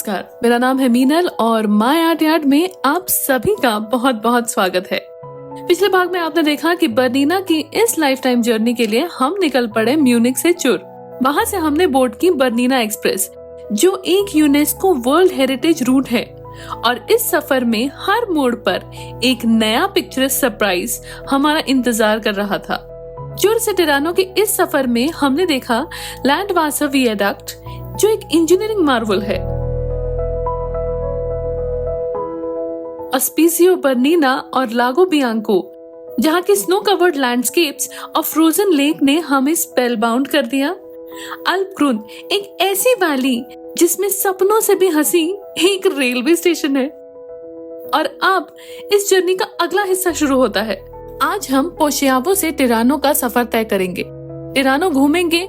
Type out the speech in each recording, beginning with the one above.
नमस्कार, मेरा नाम है मीनल और माय आर्ट यार्ड में आप सभी का बहुत बहुत स्वागत है। पिछले भाग में आपने देखा कि बर्नीना की इस लाइफ टाइम जर्नी के लिए हम निकल पड़े म्यूनिख से चुर। वहां से हमने बोर्ड की बर्नीना एक्सप्रेस, जो एक यूनेस्को वर्ल्ड हेरिटेज रूट है, और इस सफर में हर मोड़ पर एक नया पिक्चरस सरप्राइज हमारा इंतजार कर रहा था। चुर से टिरानो के इस सफर में हमने देखा लैंडवासर वियाडक्ट, जो एक इंजीनियरिंग मार्वल है। अस्पीसियो बर्नीना और लागो बियांको, जहाँ की स्नो कवर्ड लैंडस्केप्स और फ्रोजन लेक ने हमें स्पेलबाउंड कर दिया। अल्पग्रुन, एक ऐसी वैली जिसमें सपनों से भी हंसी एक रेलवे स्टेशन है। और अब इस जर्नी का अगला हिस्सा शुरू होता है। आज हम पोशियावो से टिरानो का सफर तय करेंगे। टिरानो घूमेंगे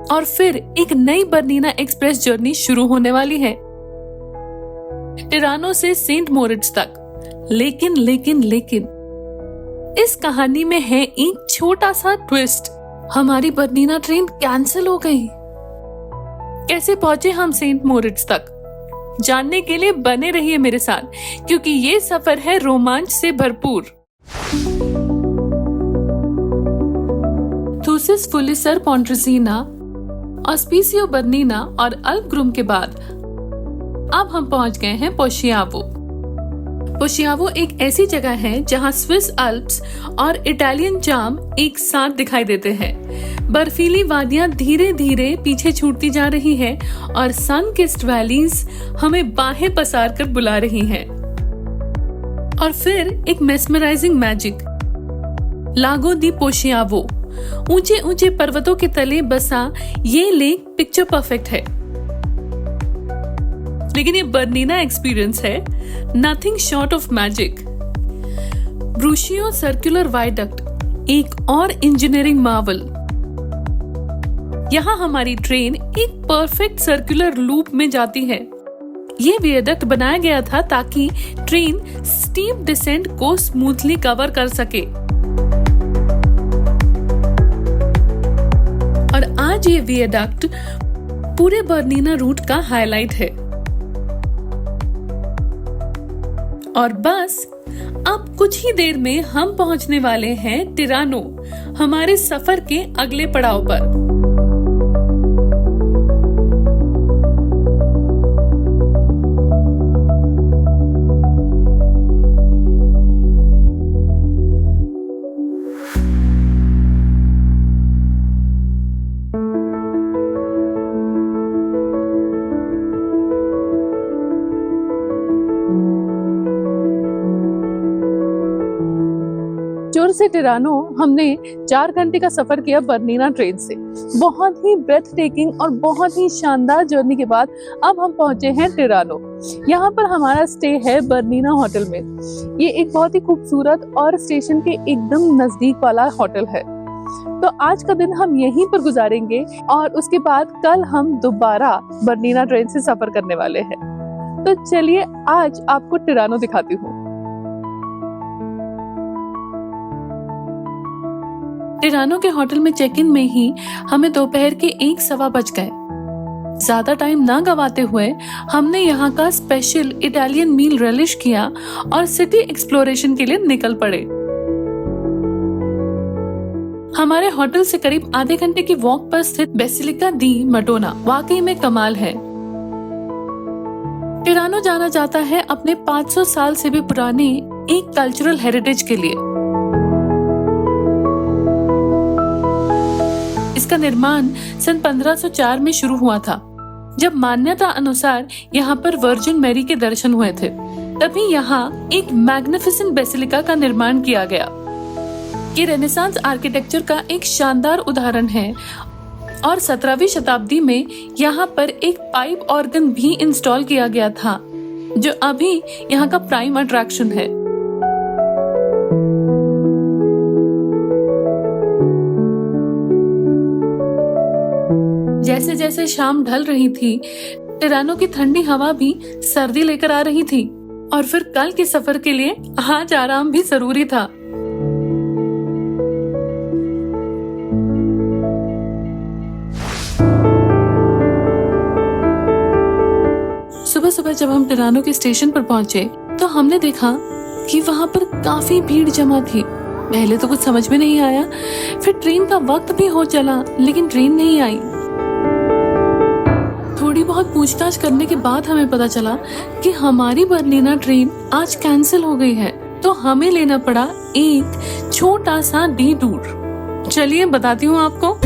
और फिर एक नई बर्नीना एक्सप्रेस जर्नी शुरू होने वाली है, टिरानो से सेंट मोरिट्स तक। लेकिन इस कहानी में है एक छोटा सा ट्विस्ट। हमारी बर्नीना ट्रेन कैंसिल हो गई। कैसे पहुंचे हम सेंट मोरिट्स तक, जानने के लिए बने रहिए मेरे साथ, क्योंकि ये सफर है रोमांच से भरपूर। थूसिस फुलिसर पॉन्ट्रेसीना, अस्पीसियो बर्नीना और अल्पग्रुम के बाद अब हम पहुंच गए हैं पोशियावो। पोशियावो एक ऐसी जगह है जहां स्विस अल्प्स और इटालियन चार्म एक साथ दिखाई देते हैं। बर्फीली वादियां धीरे धीरे पीछे छूटती जा रही है और सन किस्ड वैलीज हमें बाहें पसार कर बुला रही हैं। और फिर एक मेस्मराइजिंग मैजिक, लागो दी पोशियावो। ऊंचे ऊंचे पर्वतों के तले बसा ये लेक पिक्चर परफेक्ट है। लेकिन ये बर्नीना एक्सपीरियंस है nothing short of magic. Brusio circular viaduct, एक और इंजीनियरिंग मार्वल। यहाँ हमारी ट्रेन एक परफेक्ट सर्कुलर लूप में जाती है। ये वियाडक्ट बनाया गया था ताकि ट्रेन स्टीप डिसेंट को स्मूथली कवर कर सके। और आज ये वियाडक्ट पूरे बर्नीना रूट का हाईलाइट है। और बस अब कुछ ही देर में हम पहुंचने वाले हैं टिरानो, हमारे सफर के अगले पड़ाव पर। चुर से टिरानो हमने 4 घंटे का सफर किया बर्नीना ट्रेन से। बहुत ही ब्रेथ टेकिंग और बहुत ही शानदार जर्नी के बाद अब हम पहुंचे हैं टिरानो। यहाँ पर हमारा स्टे है बर्नीना होटल में। ये एक बहुत ही खूबसूरत और स्टेशन के एकदम नजदीक वाला होटल है। तो आज का दिन हम यहीं पर गुजारेंगे और उसके बाद कल हम दोबारा बर्नीना ट्रेन से सफर करने वाले हैं। तो चलिए आज आपको टिरानो दिखाती हूँ। टिरानो के होटल में चेक इन में ही हमें दोपहर के 1:15 बज गए। ज्यादा टाइम ना गवाते हुए हमने यहाँ का स्पेशल इटालियन मील रिलिश किया और सिटी एक्सप्लोरेशन के लिए निकल पड़े। हमारे होटल से करीब आधे घंटे की वॉक पर स्थित बेसिलिका दी मडोना वाकई में कमाल है। टिरानो जाना जाता है अपने 500 साल से भी पुराने एक कल्चरल हेरिटेज के लिए। इसका निर्माण सन 1504 में शुरू हुआ था, जब मान्यता अनुसार यहाँ पर वर्जिन मैरी के दर्शन हुए थे। तभी यहाँ एक मैग्निफिसेंट बेसिलिका का निर्माण किया गया। ये रेनेसांस आर्किटेक्चर का एक शानदार उदाहरण है। और 17वीं शताब्दी में यहाँ पर एक पाइप ऑर्गन भी इंस्टॉल किया गया था, जो अभी यहाँ का प्राइम अट्रैक्शन है। जैसे जैसे शाम ढल रही थी, टिरानो की ठंडी हवा भी सर्दी लेकर आ रही थी। और फिर कल के सफर के लिए आज आराम भी जरूरी था। सुबह सुबह जब हम टिरानो के स्टेशन पर पहुंचे तो हमने देखा कि वहां पर काफी भीड़ जमा थी। पहले तो कुछ समझ में नहीं आया, फिर ट्रेन का वक्त भी हो चला लेकिन ट्रेन नहीं आई। थोड़ी बहुत पूछताछ करने के बाद हमें पता चला कि हमारी बर्लिना ट्रेन आज कैंसिल हो गई है, तो हमें लेना पड़ा एक छोटा सा डिटूर। चलिए बताती हूँ आपको।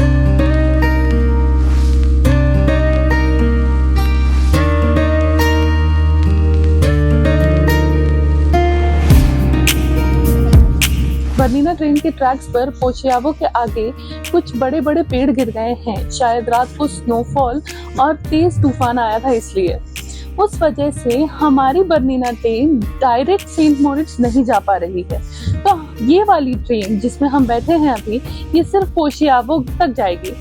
बर्लिना ट्रेन के ट्रैक्स पर पोशियावो के आगे कुछ बड़े बड़े पेड़ गिर गए हैं। शायद रात को स्नोफॉल और तेज तूफान आया था, इसलिए उस वजह से हमारी बर्लिना ट्रेन डायरेक्ट सेंट मोरिट्स नहीं जा पा रही है। तो ये वाली ट्रेन जिसमें हम बैठे हैं अभी, ये सिर्फ पोशियावो तक जाएगी।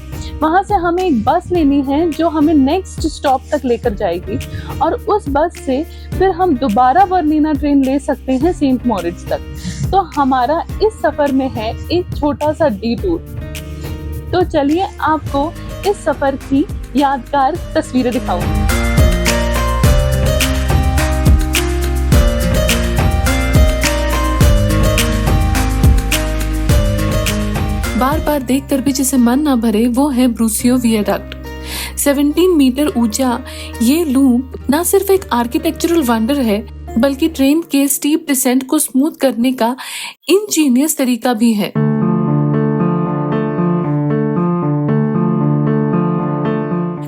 वहां से हमें एक बस लेनी है जो हमें नेक्स्ट स्टॉप तक लेकर जाएगी, और उस बस से फिर हम दोबारा बर्लिना ट्रेन ले सकते हैं सेंट मोरिट्स तक। तो हमारा इस सफर में है एक छोटा सा डिटूर। तो चलिए आपको इस सफर की यादगार तस्वीरें दिखाऊं। बार बार देखकर भी जिसे मन ना भरे वो है ब्रूसियो वियाडक्ट। 17 मीटर ऊंचा ये लूप न सिर्फ एक आर्किटेक्चरल वंडर है, बल्कि ट्रेन के स्टीप डिसेंट को स्मूथ करने का इंजीनियस तरीका भी है।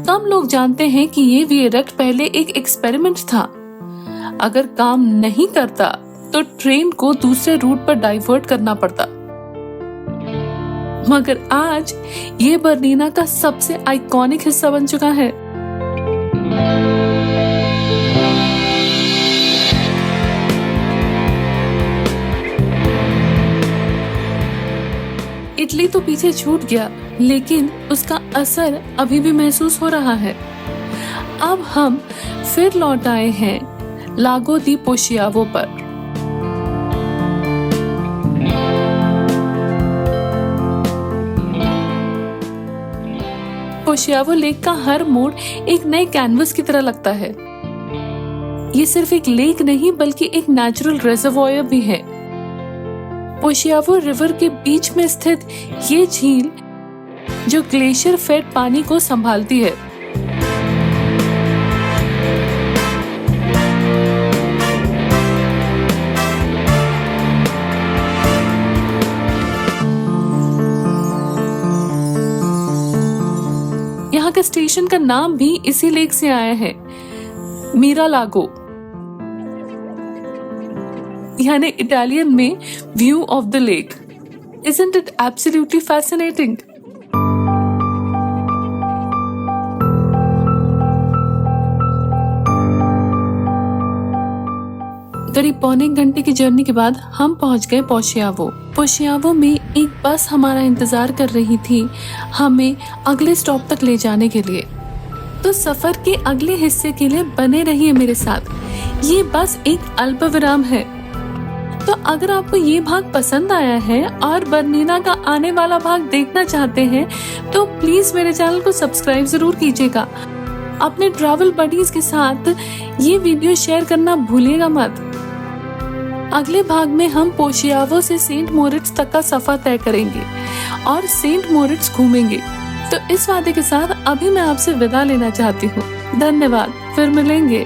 कम लोग जानते हैं कि ये वियाडक्ट पहले एक एक्सपेरिमेंट था। अगर काम नहीं करता तो ट्रेन को दूसरे रूट पर डाइवर्ट करना पड़ता, मगर आज ये बर्लिना का सबसे आइकॉनिक हिस्सा बन चुका है। इटली तो पीछे छूट गया, लेकिन उसका असर अभी भी महसूस हो रहा है। अब हम फिर लौट आए हैं लागो दी पोशियावो पर। पोशियावो लेक का हर मोड़ एक नए कैनवस की तरह लगता है। ये सिर्फ एक लेक नहीं बल्कि एक नेचुरल रिजर्वॉयर भी है। पोशियावो रिवर के बीच में स्थित ये झील जो ग्लेशियर फेड पानी को संभालती है। यहाँ के स्टेशन का नाम भी इसी लेक से आया है, मीरा लागो, यानी इटालियन में view of the lake. Isn't it absolutely fascinating? करीब पौने एक घंटे की जर्नी के बाद हम पहुंच गए पोशियावो। पोशियावो में एक बस हमारा इंतजार कर रही थी हमें अगले स्टॉप तक ले जाने के लिए। तो सफर के अगले हिस्से के लिए बने रहिए मेरे साथ। ये बस एक अल्पविराम है। तो अगर आपको ये भाग पसंद आया है और बर्लिना का आने वाला भाग देखना चाहते हैं तो प्लीज मेरे चैनल को सब्सक्राइब जरूर कीजिएगा। अपने ट्रैवल बडीज के साथ ये वीडियो शेयर करना भूलिएगा मत। अगले भाग में हम पोशियावो से सेंट मोरिट्स तक का सफर तय करेंगे और सेंट मोरिट्स घूमेंगे। तो इस वादे के साथ अभी मैं आपसे विदा लेना चाहती हूँ। धन्यवाद, फिर मिलेंगे।